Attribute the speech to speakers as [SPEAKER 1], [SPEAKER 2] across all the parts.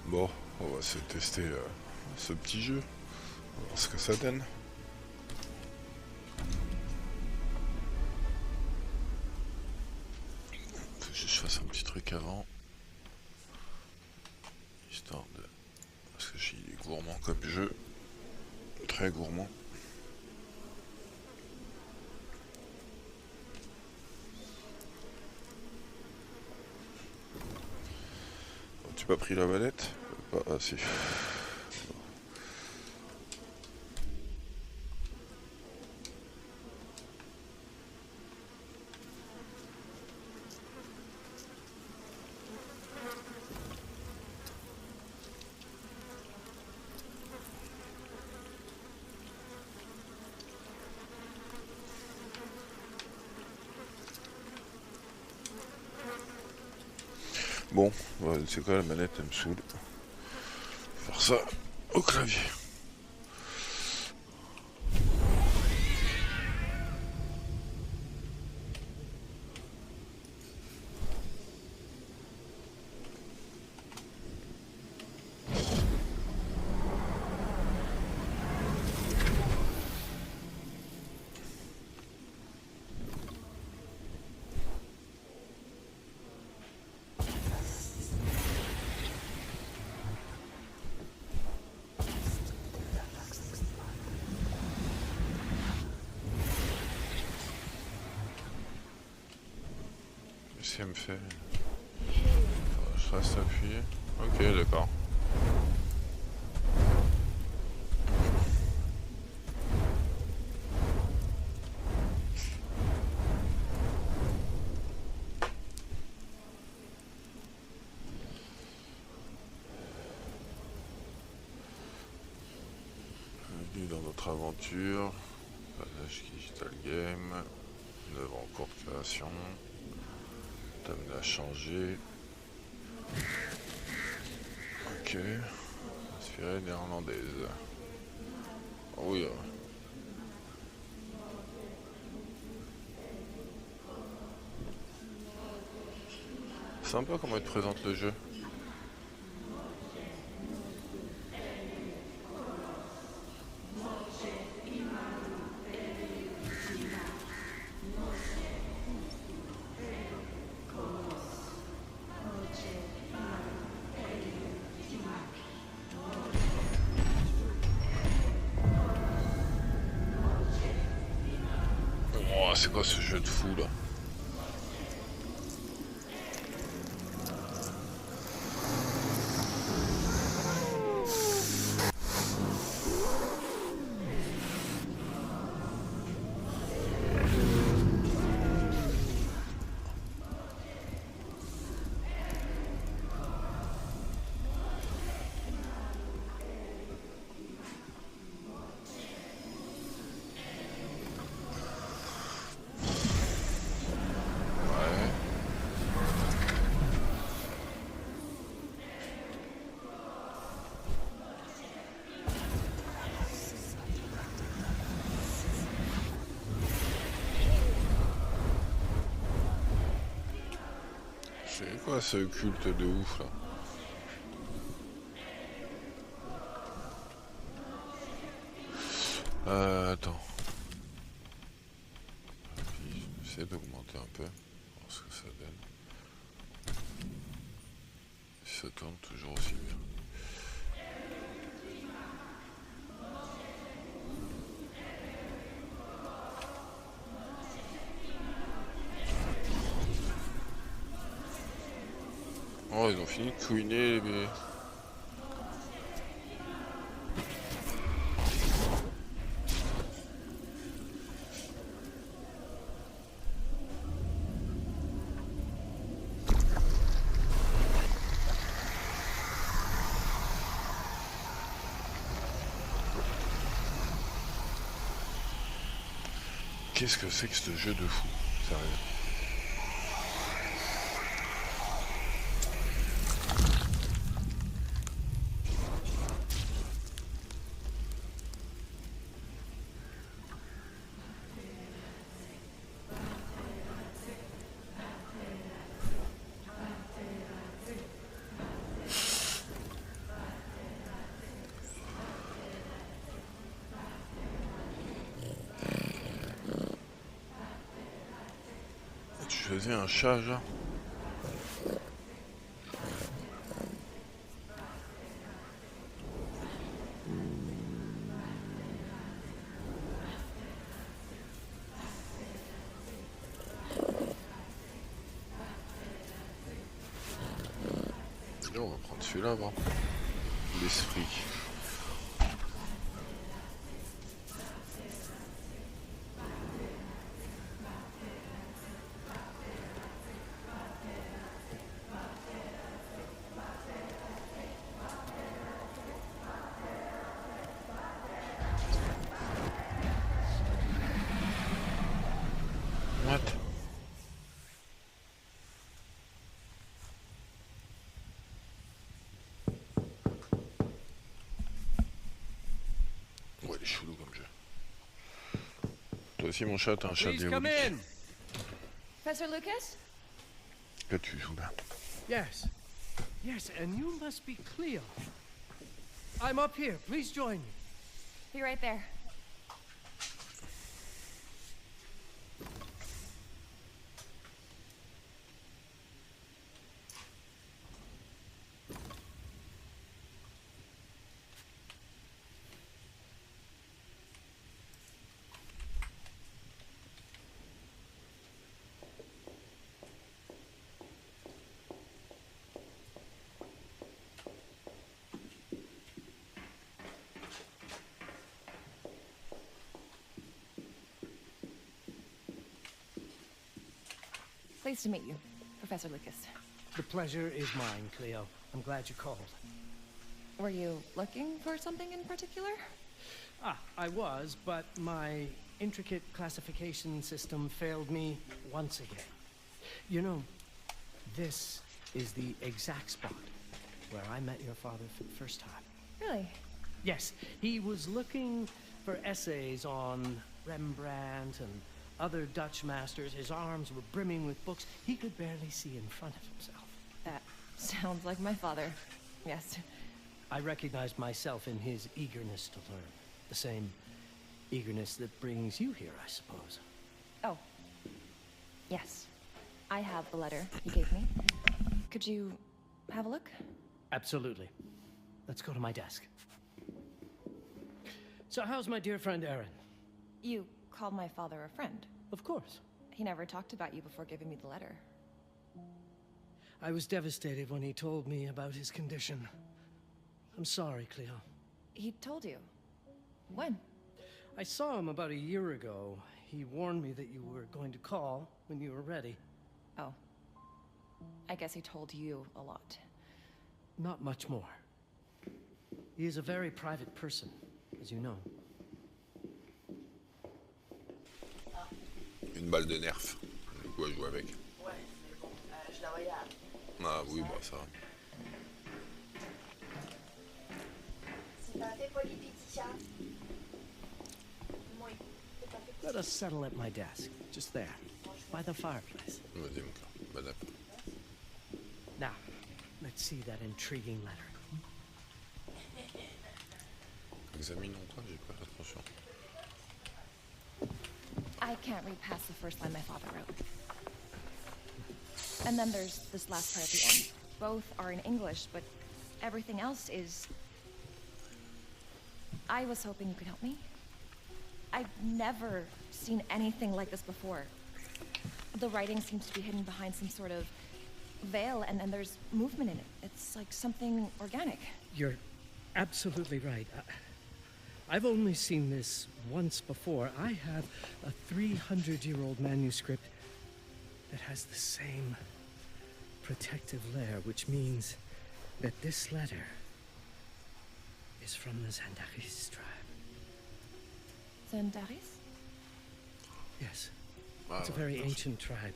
[SPEAKER 1] Bon, on va se tester ce petit jeu. On va voir ce que ça donne. Faut que je fasse un petit truc avant. Histoire de... Parce que j'ai est gourmand comme jeu. Très gourmand. Oh, tu pas pris la manette? Ah si. Bon, ouais, c'est quoi la manette, elle me saoule. Faire ça au clavier. Qu'est-ce qu'elle me fait? Je reste appuyé. Ok, d'accord. Bienvenue dans notre aventure. Passage Digital Game. 9 ans en cours de création. T'amener à changer. Ok. Inspiré néerlandaise. Oh oui. Sympa comment il te présente le jeu. Oh, c'est quoi ce jeu de fou là? Ouais. C'est quoi ce culte de ouf là? Attends. J'essaie d'augmenter un peu. Voir ce que ça donne. Si ça tourne toujours aussi bien. Oh, ils ont fini de couiner les bébés. Qu'est-ce que c'est que ce jeu de fou? Sérieux. je faisais un chat, genre. Là, on va prendre celui-là, bon. L'esprit. What? Ouais, il est chelou comme jeu. Toi aussi, mon chat, t'as un chat
[SPEAKER 2] Please come
[SPEAKER 1] diabolique.
[SPEAKER 2] in.
[SPEAKER 3] Professor Lucas?
[SPEAKER 1] Que tu joues là.
[SPEAKER 2] Yes. Yes, and you must be Cleo. I'm up here. Please join me.
[SPEAKER 3] Be right there. Pleased to meet you, Professor Lucas.
[SPEAKER 2] The pleasure is mine, Cleo. I'm glad you called.
[SPEAKER 3] Were you looking for something in particular?
[SPEAKER 2] I was, but my intricate classification system failed me once again. You know, this is the exact spot where I met your father for the first time.
[SPEAKER 3] Really?
[SPEAKER 2] Yes, he was looking for essays on Rembrandt and other Dutch masters. His arms were brimming with books. He could barely see in front of himself.
[SPEAKER 3] That sounds like my father. Yes.
[SPEAKER 2] I recognized myself in his eagerness to learn. The same eagerness that brings you here, I suppose.
[SPEAKER 3] Oh. Yes. I have the letter you gave me. Could you have a look?
[SPEAKER 2] Absolutely. Let's go to my desk. So how's my dear friend Aaron?
[SPEAKER 3] You called my father a friend.
[SPEAKER 2] Of course.
[SPEAKER 3] He never talked about you before giving me the letter.
[SPEAKER 2] I was devastated when he told me about his condition. I'm sorry, Cleo.
[SPEAKER 3] He told you. When?
[SPEAKER 2] I saw him about a year ago. He warned me that you were going to call when you were ready.
[SPEAKER 3] Oh. I guess he told you a lot.
[SPEAKER 2] Not much more. He is a very private person, as you know.
[SPEAKER 1] Une balle de nerf. Du coup, à jouer avec.
[SPEAKER 4] Ouais, mais bon, je la voyais.
[SPEAKER 1] Ah oui, bah ça.
[SPEAKER 4] C'est pas fait politicien. Oui, c'est pas fait.
[SPEAKER 2] Let us settle at my desk, just there, by the fireplace.
[SPEAKER 1] Vas-y, mon cœur. Badap.
[SPEAKER 2] Now, let's see that intriguing letter.
[SPEAKER 1] Examinons-toi, j'ai pas fait attention.
[SPEAKER 3] I can't read past the first line my father wrote. And then there's this last part at the end. Both are in English, but everything else is... I was hoping you could help me. I've never seen anything like this before. The writing seems to be hidden behind some sort of veil, and then there's movement in it. It's like something organic.
[SPEAKER 2] You're absolutely right. I've only seen this once before. I have a 300-year-old manuscript that has the same protective layer, which means that this letter is from the Zandaris tribe.
[SPEAKER 3] Zandaris?
[SPEAKER 2] Yes,
[SPEAKER 1] Ah,
[SPEAKER 2] it's a
[SPEAKER 1] ouais,
[SPEAKER 2] very
[SPEAKER 1] merci.
[SPEAKER 2] ancient tribe.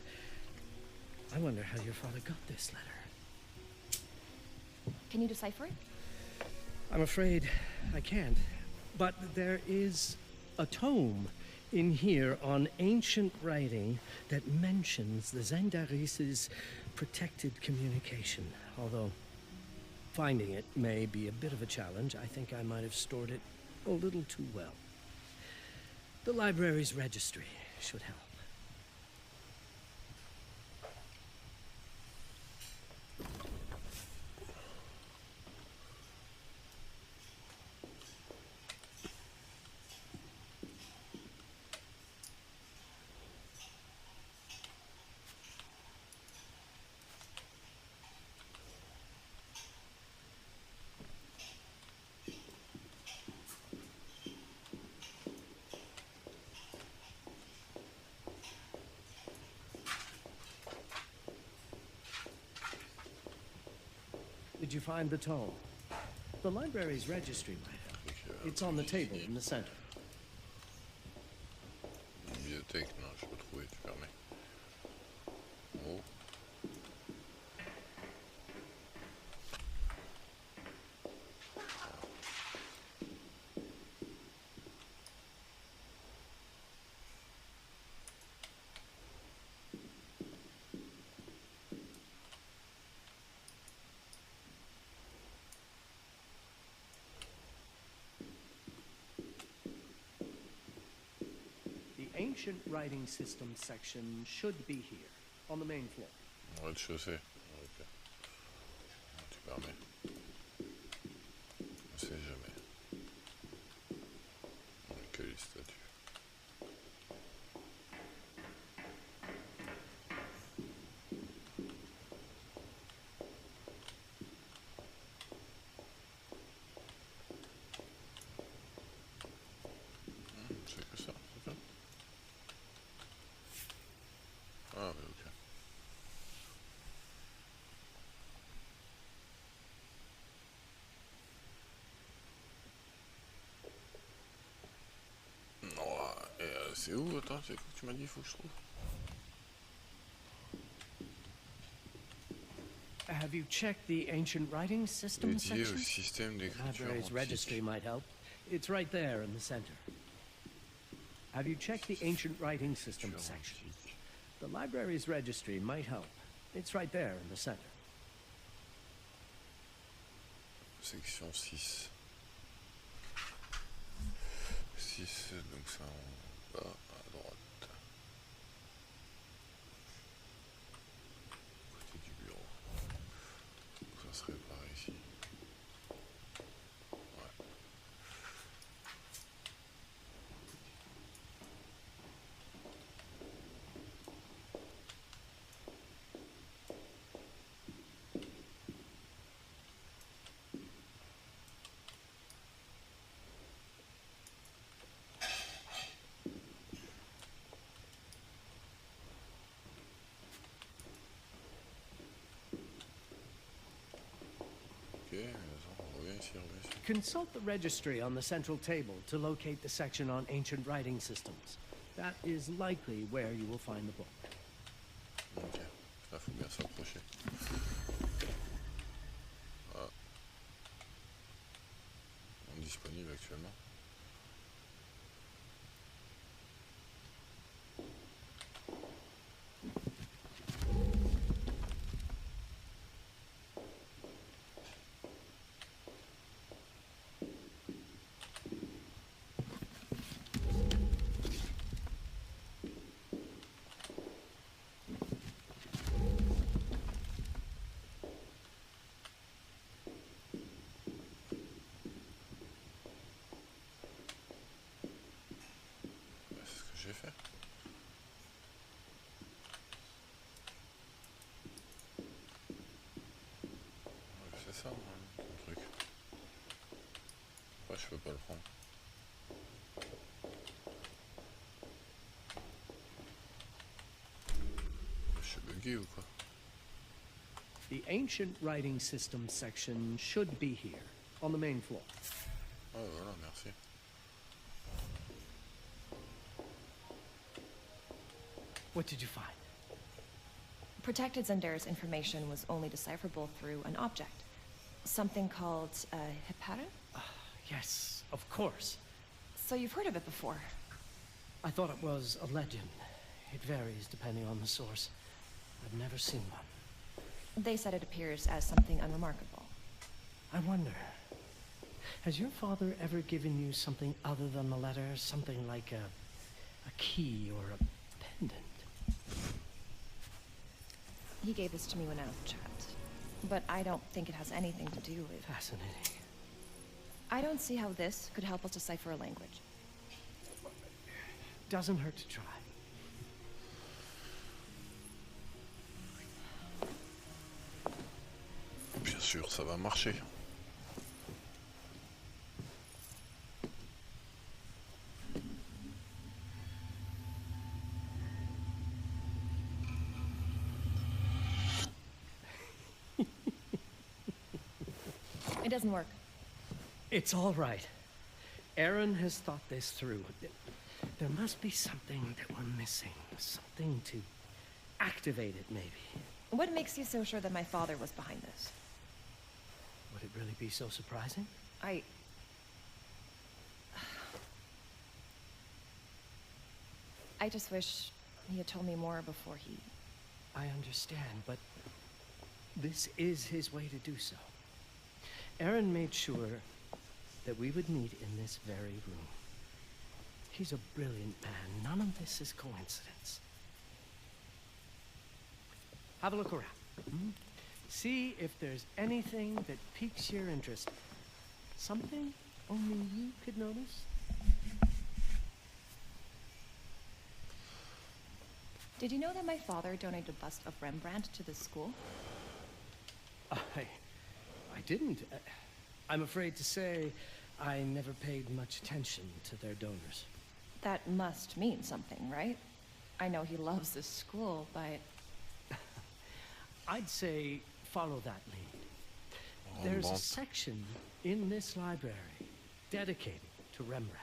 [SPEAKER 2] I wonder how your father got this letter.
[SPEAKER 3] Can you decipher it?
[SPEAKER 2] I'm afraid I can't. But there is a tome in here on ancient writing that mentions the Zandaris' protected communication. Although finding it may be a bit of a challenge, I think I might have stored it a little too well. The library's registry should help. Did you find the tome? The library's registry might help. It's on the table in the center.
[SPEAKER 1] Bibliothèque, non, je peux trouver, tu permets. Oh.
[SPEAKER 2] The ancient writing system section should be here, on the main floor.
[SPEAKER 1] Au rez-de-chaussée. Ok. Tu permets. On sait jamais. Que les statues. C'est que ça, c'est ça. Ah mais ok. Non, c'est où? Attends, c'est quoi que tu m'as dit, il faut que je trouve.
[SPEAKER 2] Have you checked the ancient writing system
[SPEAKER 1] Dédié
[SPEAKER 2] section?
[SPEAKER 1] au système d'écriture
[SPEAKER 2] Library's registry
[SPEAKER 1] antique.
[SPEAKER 2] might help. It's right there in the center. Have you checked the ancient writing system
[SPEAKER 1] Écriture
[SPEAKER 2] section?
[SPEAKER 1] antique.
[SPEAKER 2] The library's registry might help. It's right there in the center.
[SPEAKER 1] Section 6. 6, donc ça en bas à droite. Côté du bureau. Donc ça serait par ici. Ouais. Ok, attends, on revient ici, on revient ici.
[SPEAKER 2] Consult the registry on the central table to locate the section on ancient writing systems. That is likely where you will find the book.
[SPEAKER 1] Ok, là faut bien s'approcher. Ah. Non disponible actuellement. Bah, c'est ce que j'ai fait. Ouais, c'est ça, hein, ton truc. Pourquoi je peux pas le prendre? Je suis bugué ou quoi?
[SPEAKER 2] The ancient writing system section should be here, on the main floor.
[SPEAKER 1] Ah voilà, merci.
[SPEAKER 2] What did you find?
[SPEAKER 3] Protected Zendara's information was only decipherable through an object. Something called a Hipara?
[SPEAKER 2] Yes, of course.
[SPEAKER 3] So you've heard of it before?
[SPEAKER 2] I thought it was a legend. It varies depending on the source. I've never seen one.
[SPEAKER 3] They said it appears as something unremarkable.
[SPEAKER 2] I wonder, has your father ever given you something other than the letter? Something like a key or a pendant?
[SPEAKER 3] He gave this to me when I was a child. But I don't think it has anything to do with...
[SPEAKER 2] Fascinating.
[SPEAKER 3] I don't see how this could help us decipher a language.
[SPEAKER 2] Doesn't hurt to try.
[SPEAKER 1] Bien sûr, ça va marcher.
[SPEAKER 3] doesn't work.
[SPEAKER 2] It's all right. Aaron has thought this through. There must be something that we're missing. Something to activate it, maybe.
[SPEAKER 3] What makes you so sure that my father was behind this?
[SPEAKER 2] Would it really be so surprising?
[SPEAKER 3] I just wish he had told me more before he...
[SPEAKER 2] I understand, but this is his way to do so. Aaron made sure that we would meet in this very room. He's a brilliant man. None of this is coincidence. Have a look around. See if there's anything that piques your interest. Something only you could notice.
[SPEAKER 3] Did you know that my father donated a bust of Rembrandt to this school?
[SPEAKER 2] I didn't. I'm afraid to say I never paid much attention to their donors.
[SPEAKER 3] That must mean something, right? I know he loves this school, but...
[SPEAKER 2] I'd say follow that lead. There's a section in this library dedicated to Rembrandt.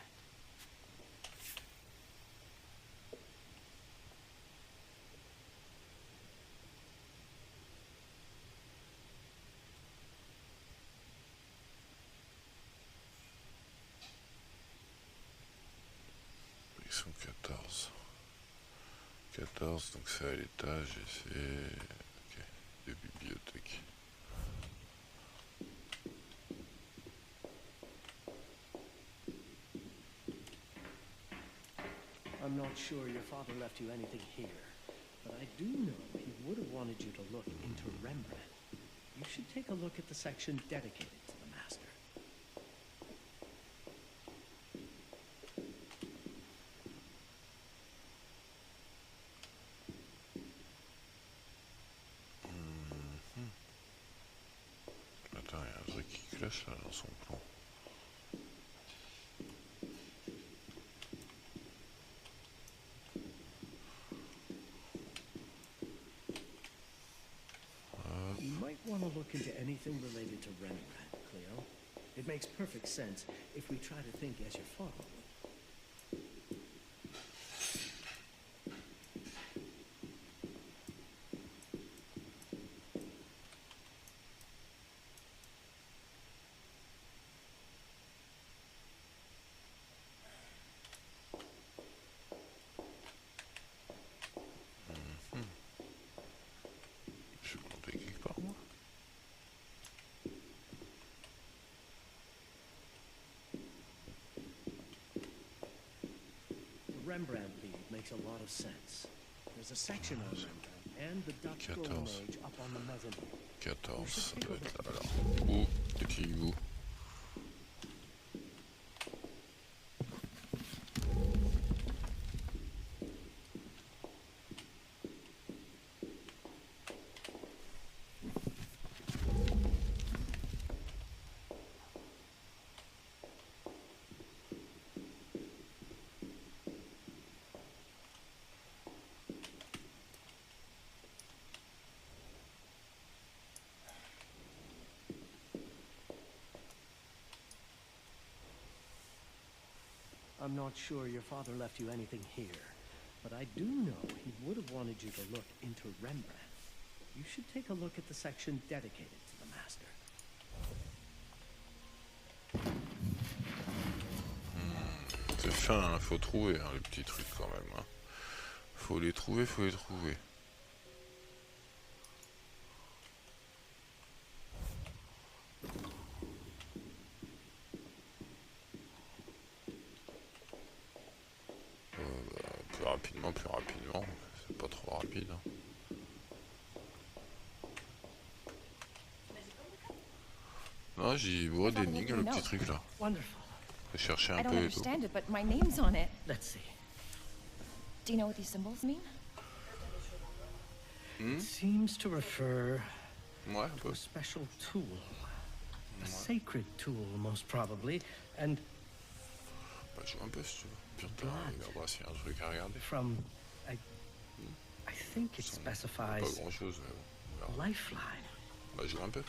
[SPEAKER 1] Ils sont 14. 14, donc c'est à l'étage et c'est... Ok, des bibliothèques.
[SPEAKER 2] I'm not sure your father left you anything here, but I do know he would have wanted you to look into Rembrandt. You should take a look at the section dedicated to the master.
[SPEAKER 1] Attends, il y a un truc qui cloche là dans son plan.
[SPEAKER 2] You might want to look into anything related to Rembrandt, Cleo. It makes perfect sense if we try to think as your father would.
[SPEAKER 1] Je vais monter quelque part moi.
[SPEAKER 2] The Rembrandt lead makes a lot of sense. There's a section on Rembrandt and the Dutch Golden Age up on the mezzanine.
[SPEAKER 1] 14, ça doit être là alors. Ouh, petit hibou.
[SPEAKER 2] I'm not sure your father left you anything here, but I do know he would have wanted you to look into Rembrandt. You should take a look at the section dedicated to the master.
[SPEAKER 1] C'est fin, hein, faut trouver hein, les petits trucs quand même. Hein. Faut les trouver, faut les trouver. Plus rapidement, c'est pas trop rapide. Hein. Non, j'y vois des énigmes, le petit truc là.
[SPEAKER 2] Wonderful.
[SPEAKER 1] Je vais chercher
[SPEAKER 3] I
[SPEAKER 1] un
[SPEAKER 3] don't
[SPEAKER 1] peu et tout.
[SPEAKER 3] understand it, but my name's on it.
[SPEAKER 2] Let's see.
[SPEAKER 3] Do you know what these symbols mean?
[SPEAKER 2] It seems to refer
[SPEAKER 1] Ouais, un
[SPEAKER 2] to
[SPEAKER 1] peu.
[SPEAKER 2] a special tool. A sacred tool, most probably, and
[SPEAKER 1] Bah, je joue un peu si tu veux. Putain, regarde s'il y a un truc à regarder.
[SPEAKER 2] from, I think it
[SPEAKER 1] Pas
[SPEAKER 2] specifies
[SPEAKER 1] grand chose, mais bon. on verra.
[SPEAKER 2] lifeline.
[SPEAKER 1] Bah, je joue un peu.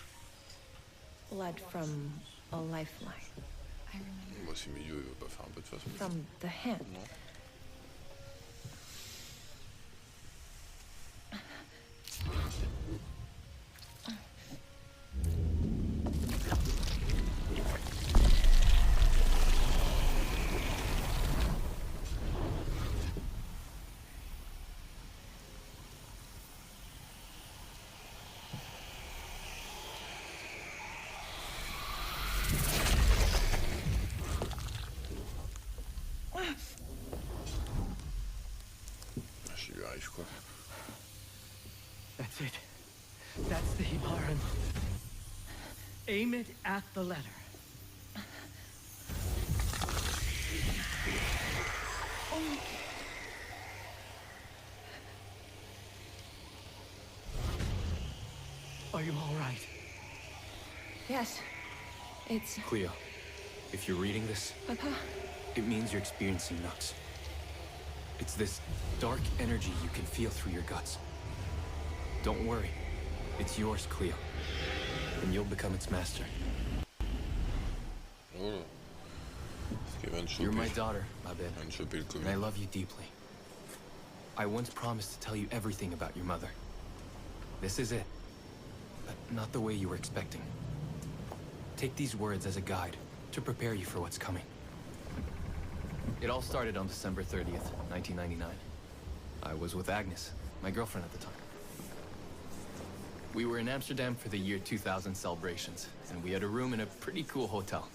[SPEAKER 3] Blood from a lifeline. I remember.
[SPEAKER 1] Moi, si milieu, il veut pas faire un peu de façon.
[SPEAKER 3] From the hand.
[SPEAKER 1] Non. Je lui arrive quoi.
[SPEAKER 2] That's it. That's the Hibaran. Aim it at the letter. Are you all right?
[SPEAKER 3] Yes. It's...
[SPEAKER 5] Cleo, if you're reading this,
[SPEAKER 3] Papa?
[SPEAKER 5] it means you're experiencing nuts. It's this dark energy you can feel through your guts. Don't worry. It's yours, Cleo. And you'll become its master.
[SPEAKER 1] Oh là. Parce qu'elle vient de choper.
[SPEAKER 5] You're my daughter, ma belle.
[SPEAKER 1] Elle vient de choper le
[SPEAKER 5] And I
[SPEAKER 1] Covid.
[SPEAKER 5] love you deeply. I once promised to tell you everything about your mother. This is it. But not the way you were expecting. Take these words as a guide to prepare you for what's coming. It all started on December 30th, 1999. I was with Agnes, my girlfriend at the time. We were in Amsterdam for the year 2000 celebrations, and we had a room in a pretty cool hotel.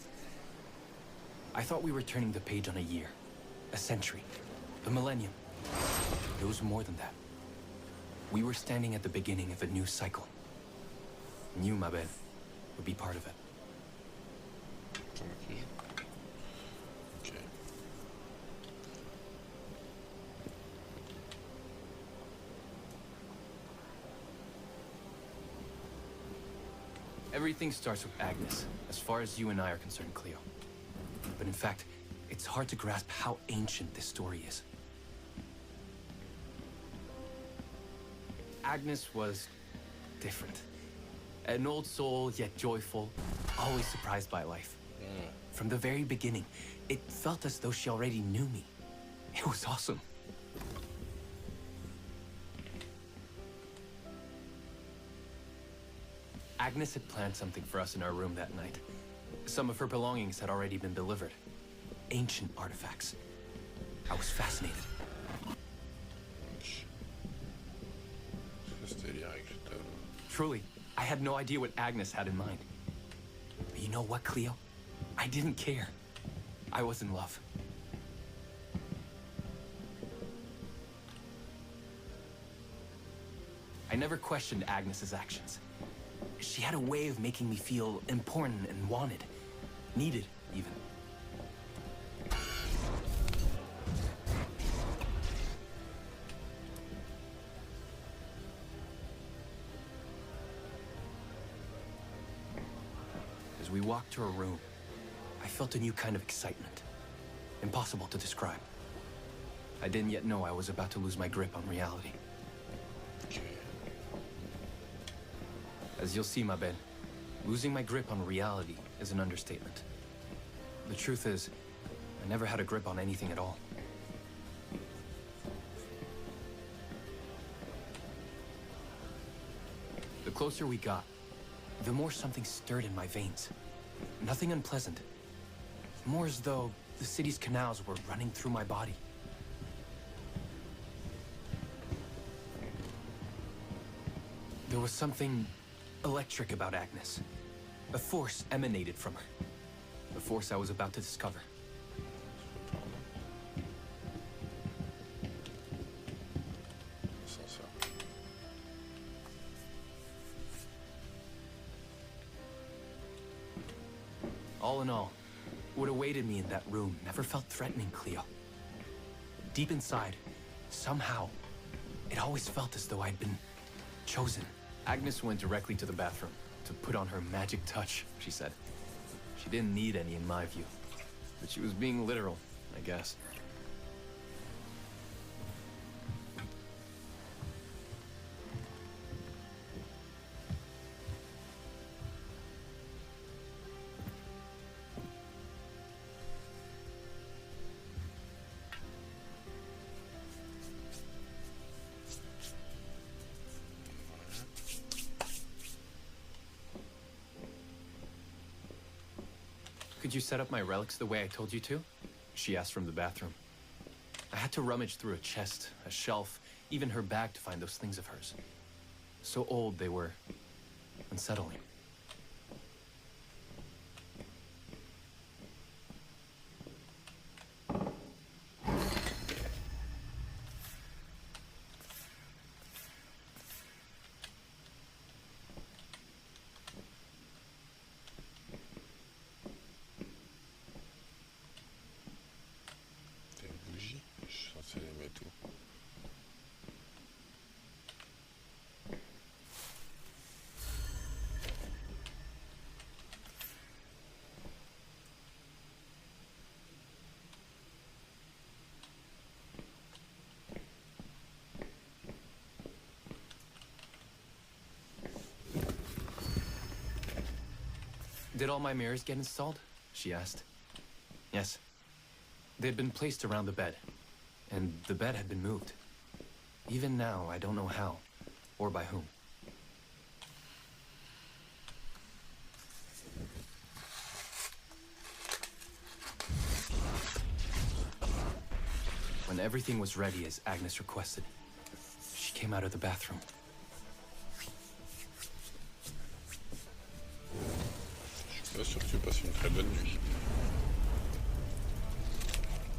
[SPEAKER 5] I thought we were turning the page on a year, a century, a millennium. It was more than that. We were standing at the beginning of a new cycle. And you, ma belle, would be part of it.
[SPEAKER 1] Ok.
[SPEAKER 5] Everything starts with Agnes, as far as you and I are concerned, Cleo. But in fact, it's hard to grasp how ancient this story is. Agnes was different. An old soul, yet joyful, always surprised by life. From the very beginning, it felt as though she already knew me. It was awesome. Agnes had planned something for us in our room that night. Some of her belongings had already been delivered. Ancient artifacts. I was fascinated.
[SPEAKER 1] C'était lyrique, le tableau.
[SPEAKER 5] Truly, I had no idea what Agnes had in mind. But you know what, Cleo? I didn't care. I was in love. I never questioned Agnes's actions. She had a way of making me feel important and wanted. Needed, even. As we walked to her room, I felt a new kind of excitement. Impossible to describe. I didn't yet know I was about to lose my grip on reality.
[SPEAKER 1] Ok.
[SPEAKER 5] As you'll see, ma belle, losing my grip on reality is an understatement. The truth is, I never had a grip on anything at all. The closer we got, the more something stirred in my veins. Nothing unpleasant. More as though the city's canals were running through my body. There was something electric about Agnes. A force emanated from her. The force I was about to discover.
[SPEAKER 1] Ascenseur.
[SPEAKER 5] All in all, what awaited me in that room never felt threatening, Cleo. Deep inside, somehow, it always felt as though I'd been chosen. Agnes went directly to the bathroom to put on her magic touch, she said. She didn't need any in my view, but she was being literal, I guess. Could you set up my relics the way I told you to? She asked from the bathroom. I had to rummage through a chest, a shelf, even her bag to find those things of hers. So old they were unsettling.
[SPEAKER 1] Des bougies, je suis censé les mettre où?
[SPEAKER 5] Did all my mirrors get installed? She asked. Yes. They'd been placed around the bed, and the bed had been moved. Even now, I don't know how, or by whom. When everything was ready as Agnes requested, she came out of the bathroom.
[SPEAKER 1] Je suis pas sûr que tu passes une très bonne nuit.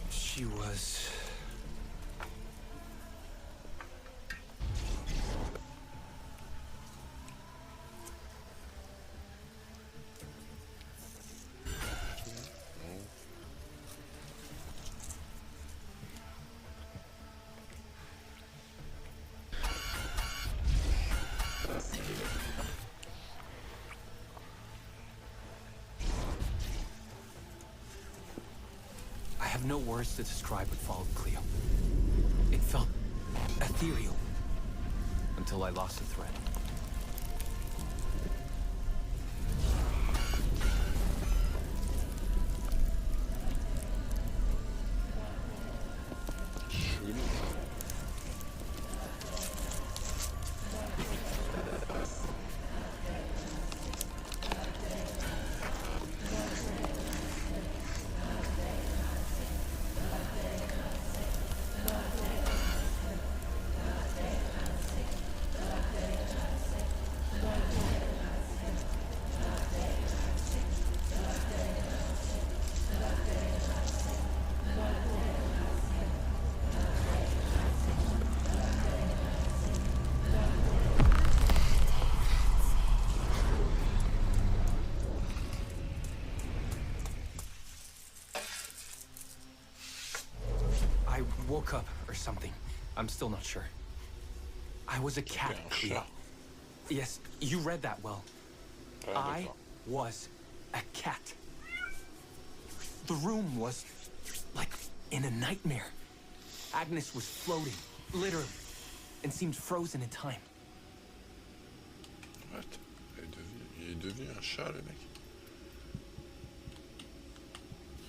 [SPEAKER 5] She was... I have no words to describe what followed, Cleo. It felt ethereal until I lost the thread. I woke up or something. I'm still not sure. I was a cat,
[SPEAKER 1] un
[SPEAKER 5] Cleo.
[SPEAKER 1] chat.
[SPEAKER 5] Yes, you read that well. I
[SPEAKER 1] d'accord.
[SPEAKER 5] was a cat. The room was like in a nightmare. Agnes was floating, literally, and seemed frozen in time.
[SPEAKER 1] What? Il est devenu un chat, le mec.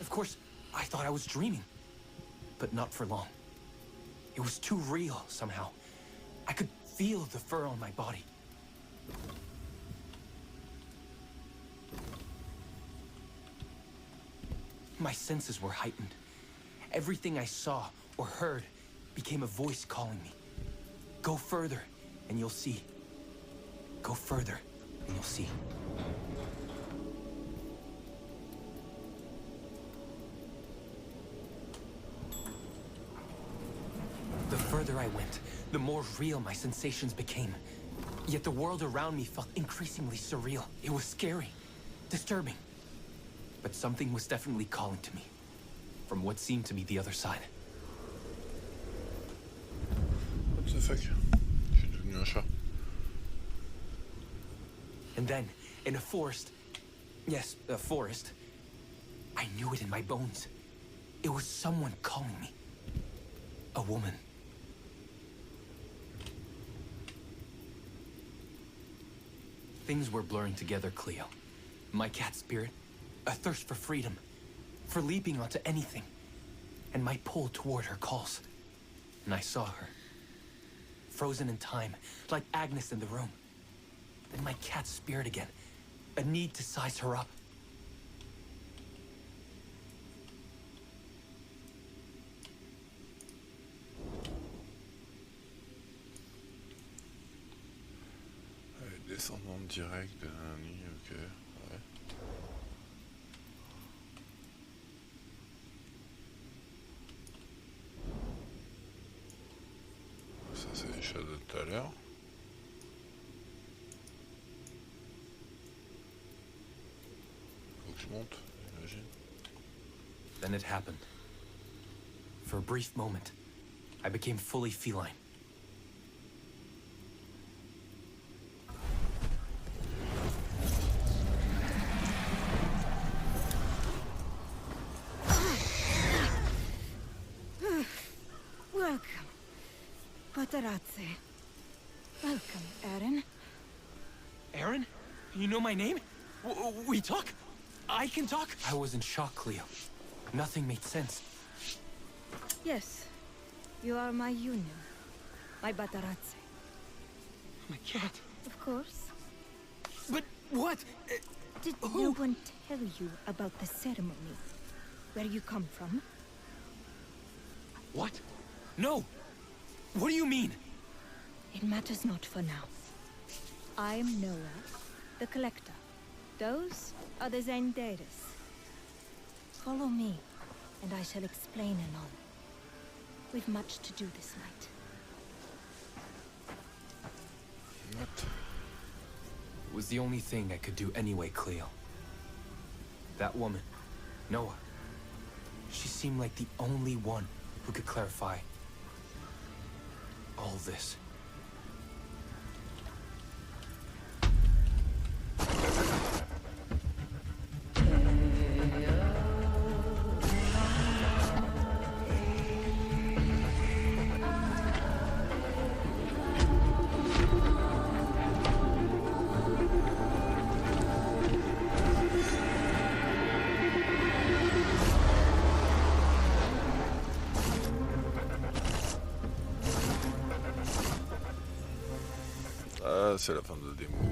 [SPEAKER 5] Of course, I thought I was dreaming, but not for long. It was too real somehow. I could feel the fur on my body. My senses were heightened. Everything I saw or heard became a voice calling me. Go further, and you'll see. Go further, and you'll see. The further I went, the more real my sensations became. Yet the world around me felt increasingly surreal. It was scary, disturbing. But something was definitely calling to me, from what seemed to be the other side.
[SPEAKER 1] What the fuck? Je suis devenu un chat.
[SPEAKER 5] And then, in a forest, yes, a forest, I knew it in my bones. It was someone calling me. A woman. Things were blurring together, Cleo. My cat spirit, a thirst for freedom, for leaping onto anything, and my pull toward her calls. And I saw her, frozen in time, like Agnes in the room. Then my cat spirit again, a need to size her up.
[SPEAKER 1] Descendant direct de Nani, ok. Ouais. Ça c'est les shadows de tout à l'heure. Faut que je monte, j'imagine.
[SPEAKER 5] Then it happened. For a brief moment, I became fully feline.
[SPEAKER 6] Welcome, Patarazzi. Welcome, Aaron.
[SPEAKER 5] Aaron? You know my name? We talk? I can talk? I was in shock, Cleo. Nothing made sense.
[SPEAKER 6] Yes, you are my union, my Patarazzi.
[SPEAKER 5] My cat.
[SPEAKER 6] Of course.
[SPEAKER 5] But what?
[SPEAKER 6] Did no one tell you about the ceremony? Where you come from?
[SPEAKER 5] What? No! What do you mean?
[SPEAKER 6] It matters not for now. I am Noah, the Collector. Those are the Zendaris. Follow me, and I shall explain anon. We've much to do this night.
[SPEAKER 1] What?
[SPEAKER 5] It was the only thing I could do anyway, Cleo. That woman, Noah. She seemed like the only one who could clarify all this.
[SPEAKER 1] Ah, c'est la fin de la démo.